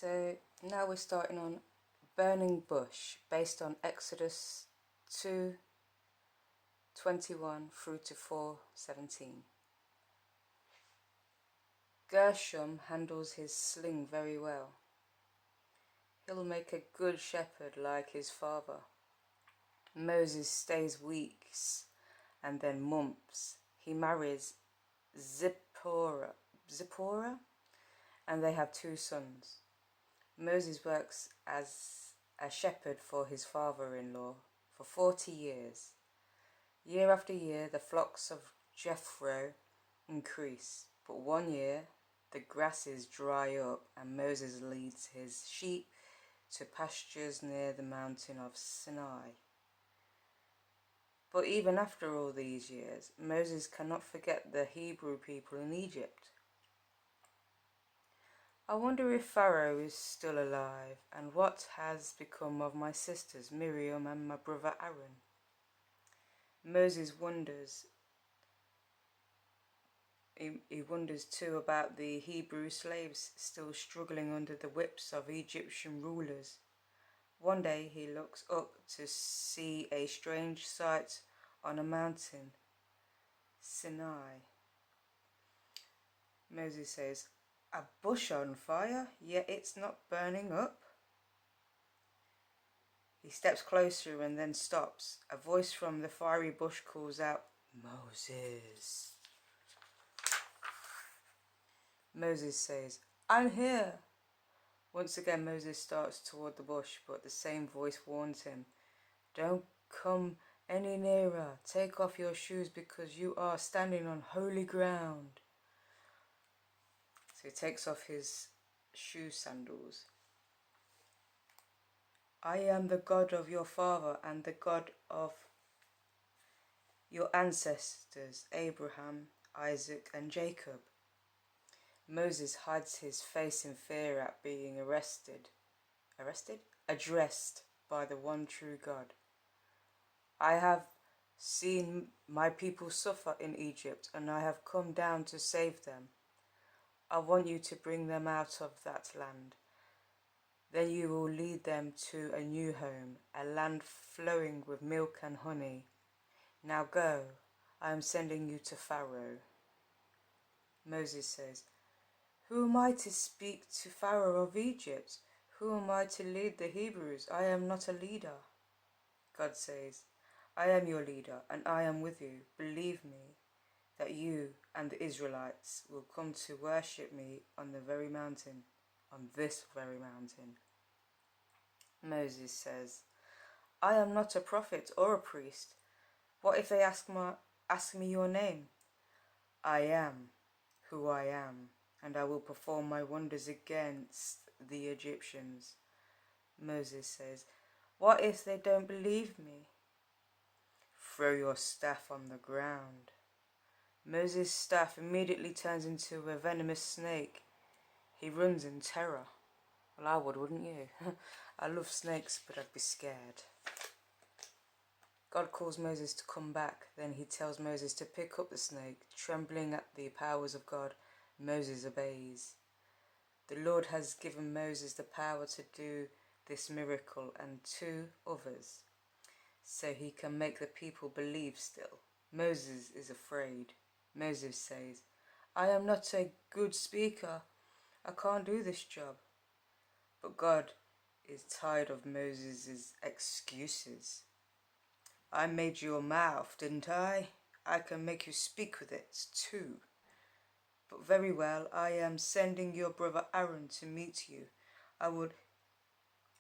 So now we're starting on burning bush based on Exodus 2:21 through to 4:17. Gershom handles his sling very well. He'll make a good shepherd like his father. Moses stays weeks and then months. He marries Zipporah, and they have 2 sons. Moses works as a shepherd for his father-in-law for 40 years. Year after year, the flocks of Jethro increase, but one year the grasses dry up and Moses leads his sheep to pastures near the mountain of Sinai. But even after all these years, Moses cannot forget the Hebrew people in Egypt. I wonder if Pharaoh is still alive, and what has become of my sisters Miriam and my brother Aaron. Moses wonders. He wonders too about the Hebrew slaves still struggling under the whips of Egyptian rulers. One day he looks up to see a strange sight on a mountain, Sinai. Moses says, "A bush on fire, yet it's not burning up." He steps closer and then stops. A voice from the fiery bush calls out, "Moses." Moses says, "I'm here." Once again Moses starts toward the bush, but the same voice warns him, "Don't come any nearer. Take off your shoes because you are standing on holy ground." So he takes off his shoe sandals. "I am the God of your father and the God of your ancestors, Abraham, Isaac, and Jacob." Moses hides his face in fear at being addressed by the one true God. "I have seen my people suffer in Egypt, and I have come down to save them. I want you to bring them out of that land. Then you will lead them to a new home, a land flowing with milk and honey. Now go, I am sending you to Pharaoh." Moses says, "Who am I to speak to Pharaoh of Egypt? Who am I to lead the Hebrews? I am not a leader." God says, "I am your leader, and I am with you. Believe me that you and the Israelites will come to worship me on this very mountain. Moses says, "I am not a prophet or a priest. What if they ask me your name?" "I am who I am, and I will perform my wonders against the Egyptians." Moses says, "What if they don't believe me?" "Throw your staff on the ground." Moses' staff immediately turns into a venomous snake. He runs in terror. Well, I would, wouldn't you? I love snakes, but I'd be scared. God calls Moses to come back. Then he tells Moses to pick up the snake. Trembling at the powers of God, Moses obeys. The Lord has given Moses the power to do this miracle and 2 others, so he can make the people believe still. Moses is afraid. Moses says, "I am not a good speaker. I can't do this job." But God is tired of Moses' excuses. "I made your mouth, didn't I? I can make you speak with it too. But very well, I am sending your brother Aaron to meet you. I would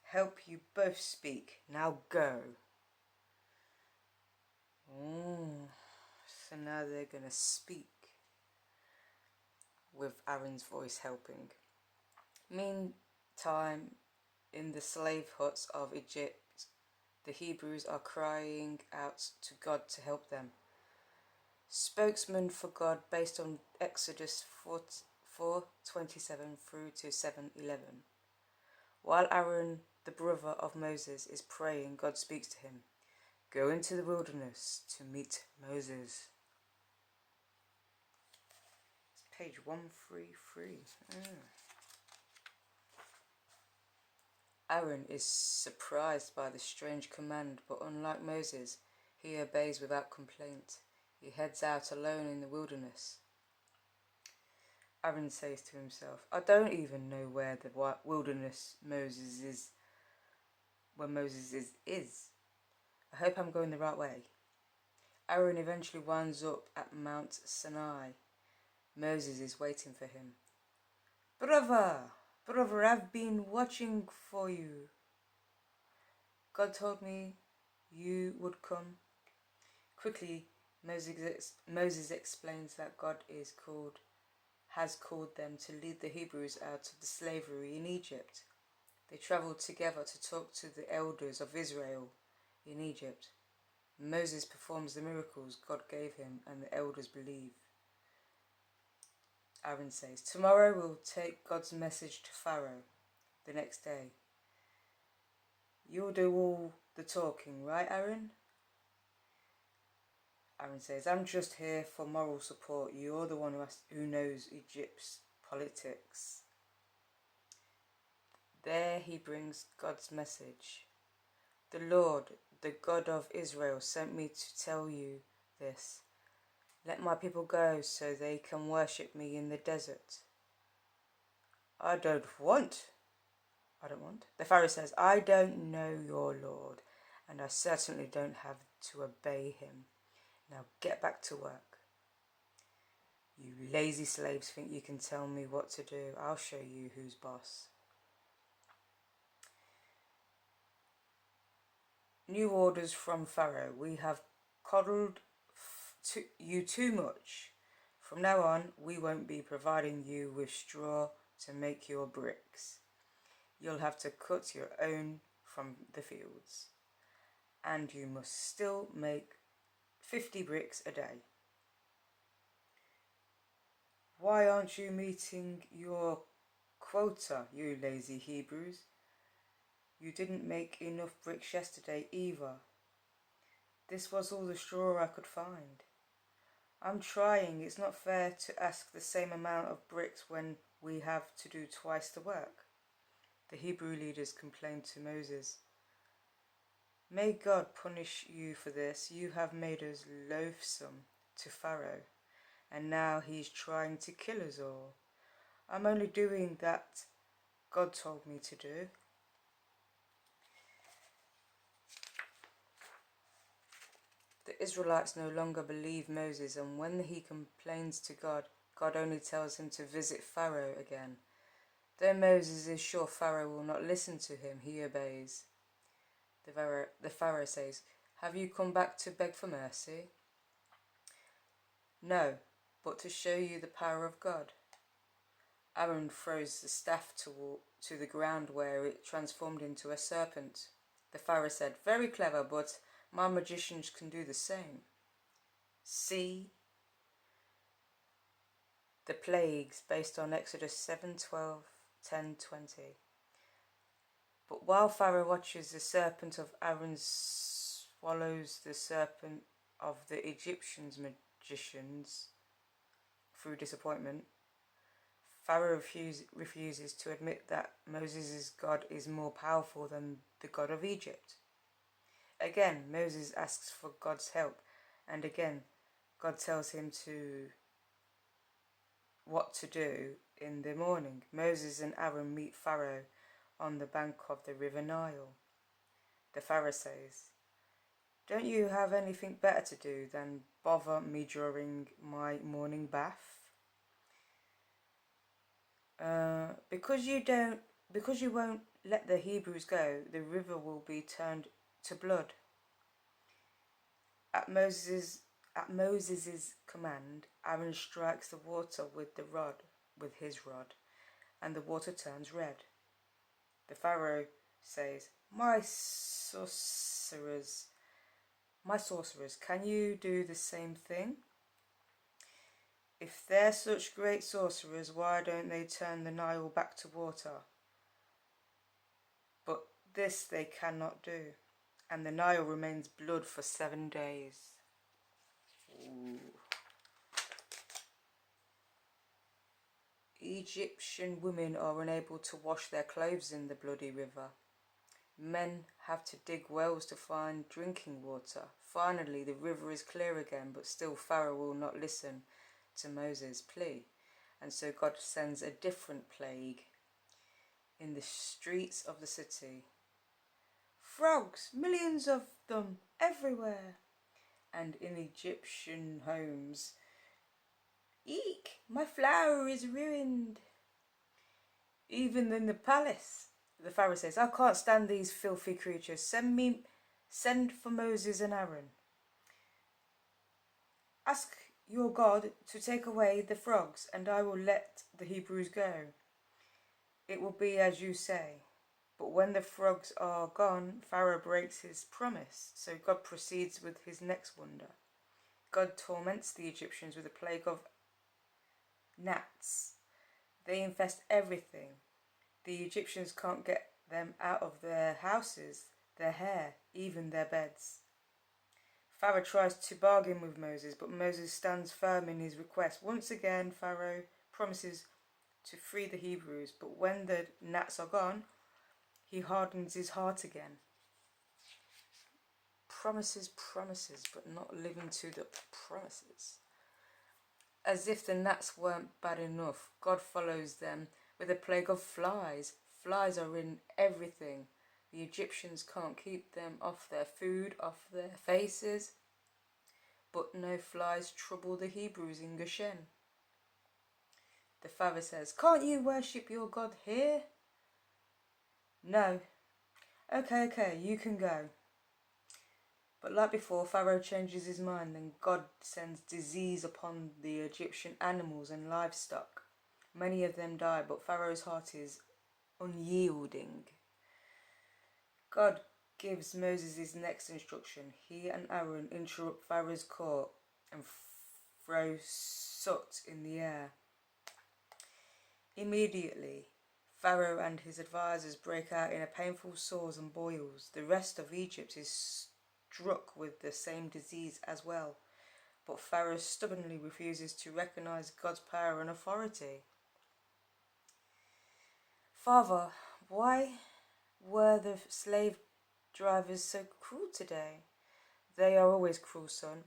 help you both speak. Now go." So now they're going to speak with Aaron's voice helping. Meantime, in the slave huts of Egypt, the Hebrews are crying out to God to help them. Spokesman for God based on Exodus 4:27 through to 7:11. While Aaron, the brother of Moses, is praying, God speaks to him. "Go into the wilderness to meet Moses." It's page 133. Aaron is surprised by the strange command, but unlike Moses, he obeys without complaint. He heads out alone in the wilderness. Aaron says to himself, I don't even know where the wilderness Moses is. I hope I'm going the right way. Aaron eventually winds up at Mount Sinai. Moses is waiting for him. Brother, I've been watching for you. God told me you would come. Quickly, Moses explains that God has called them to lead the Hebrews out of the slavery in Egypt. They travelled together to talk to the elders of Israel in Egypt. Moses performs the miracles God gave him, and the elders believe. Aaron says, tomorrow we'll take God's message to Pharaoh. The next day, you'll do all the talking, right, Aaron? Aaron says, I'm just here for moral support. You're the one who knows Egypt's politics. There he brings God's message. The Lord, the God of Israel, sent me to tell you this. Let my people go so they can worship me in the desert. I don't want. The Pharaoh says, I don't know your Lord, and I certainly don't have to obey him. Now get back to work. You lazy slaves think you can tell me what to do. I'll show you who's boss. New orders from Pharaoh. We have coddled you too much. From now on, we won't be providing you with straw to make your bricks. You'll have to cut your own from the fields. And you must still make 50 bricks a day. Why aren't you meeting your quota, you lazy Hebrews? You didn't make enough bricks yesterday either. This was all the straw I could find. I'm trying. It's not fair to ask the same amount of bricks when we have to do twice the work. The Hebrew leaders complained to Moses. May God punish you for this. You have made us loathsome to Pharaoh, and now he's trying to kill us all. I'm only doing that God told me to do. The Israelites no longer believe Moses, and when he complains to God, God only tells him to visit Pharaoh again. Though Moses is sure Pharaoh will not listen to him, he obeys. The Pharaoh says, have you come back to beg for mercy? No, but to show you the power of God. Aaron throws the staff to the ground where it transformed into a serpent. The Pharaoh said, very clever, but my magicians can do the same. See? The plagues based on Exodus 7:12, 10:20. But while Pharaoh watches, the serpent of Aaron swallows the serpent of the Egyptians' magicians through disappointment. Pharaoh refuses to admit that Moses' God is more powerful than the God of Egypt. Again, Moses asks for God's help, and again, God tells him what to do in the morning. Moses and Aaron meet Pharaoh on the bank of the river Nile. The Pharaoh says, don't you have anything better to do than bother me during my morning bath? Because you won't let the Hebrews go, the river will be turned to blood. At Moses' command, Aaron strikes the water with his rod, and the water turns red. The Pharaoh says, My sorcerers, can you do the same thing? If they're such great sorcerers, why don't they turn the Nile back to water? But this they cannot do, and the Nile remains blood for 7 days. Ooh. Egyptian women are unable to wash their clothes in the bloody river. Men have to dig wells to find drinking water. Finally, the river is clear again, but still Pharaoh will not listen to Moses' plea. And so God sends a different plague in the streets of the city. Frogs, millions of them, everywhere. And in Egyptian homes. Eek, my flour is ruined. Even in the palace, the Pharaoh says, I can't stand these filthy creatures. Send for Moses and Aaron. Ask your God to take away the frogs, and I will let the Hebrews go. It will be as you say. But when the frogs are gone, Pharaoh breaks his promise, so God proceeds with his next wonder. God torments the Egyptians with a plague of gnats. They infest everything. The Egyptians can't get them out of their houses, their hair, even their beds. Pharaoh tries to bargain with Moses, but Moses stands firm in his request. Once again, Pharaoh promises to free the Hebrews, but when the gnats are gone, he hardens his heart again. Promises, but not living to the promises. As if the gnats weren't bad enough, God follows them with a plague of flies. Flies are in everything. The Egyptians can't keep them off their food, off their faces. But no flies trouble the Hebrews in Goshen. The Pharaoh says, can't you worship your God here? No. Okay, you can go. But like before, Pharaoh changes his mind and God sends disease upon the Egyptian animals and livestock. Many of them die, but Pharaoh's heart is unyielding. God gives Moses his next instruction. He and Aaron interrupt Pharaoh's court and throw soot in the air. Immediately, Pharaoh and his advisors break out in a painful sores and boils. The rest of Egypt is struck with the same disease as well, but Pharaoh stubbornly refuses to recognize God's power and authority. Father, why were the slave drivers so cruel today? They are always cruel, son,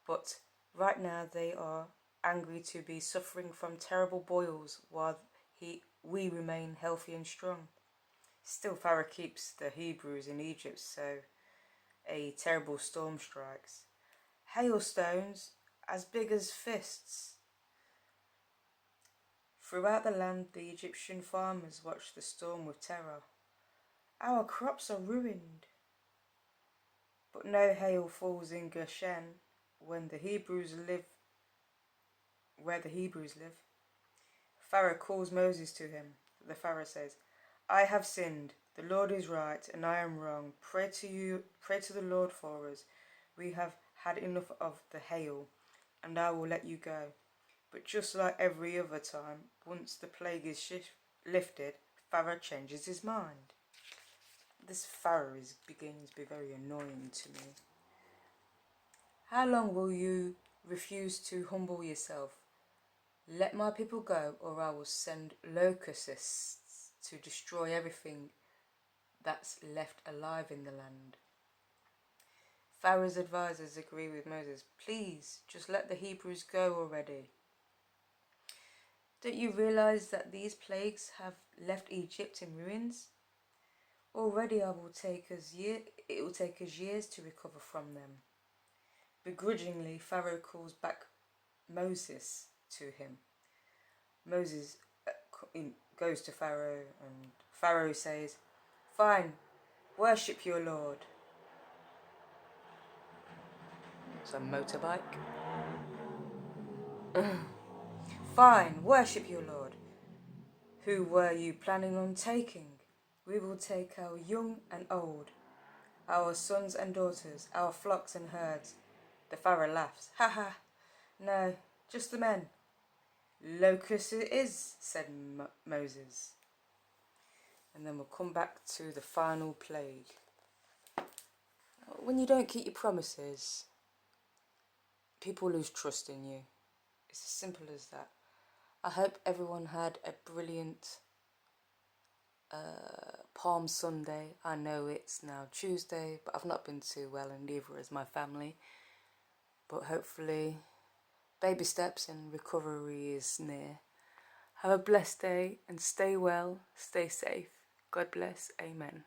but right now they are angry to be suffering from terrible boils while we remain healthy and strong. Still, Pharaoh keeps the Hebrews in Egypt, so a terrible storm strikes. Hailstones as big as fists. Throughout the land, the Egyptian farmers watch the storm with terror. Our crops are ruined. But no hail falls in Goshen where the Hebrews live. Pharaoh calls Moses to him. The Pharaoh says, I have sinned. The Lord is right and I am wrong. Pray to the Lord for us. We have had enough of the hail, and I will let you go. But just like every other time, once the plague is lifted, Pharaoh changes his mind. This Pharaoh is beginning to be very annoying to me. How long will you refuse to humble yourself? Let my people go, or I will send locusts to destroy everything that's left alive in the land. Pharaoh's advisors agree with Moses. Please, just let the Hebrews go already. Don't you realize that these plagues have left Egypt in ruins? Already it will take us years to recover from them. Begrudgingly, Pharaoh calls back Moses to him. Moses goes to Pharaoh and Pharaoh says, fine, worship your Lord. It's a motorbike. Fine, worship your Lord. Who were you planning on taking? We will take our young and old, our sons and daughters, our flocks and herds. The Pharaoh laughs. Ha ha, no, just the men. Locust it is, said Moses. And then we'll come back to the final plague. When you don't keep your promises, people lose trust in you. It's as simple as that. I hope everyone had a brilliant Palm Sunday. I know it's now Tuesday, but I've not been too well, and neither has my family. But hopefully, baby steps and recovery is near. Have a blessed day and stay well, stay safe. God bless. Amen.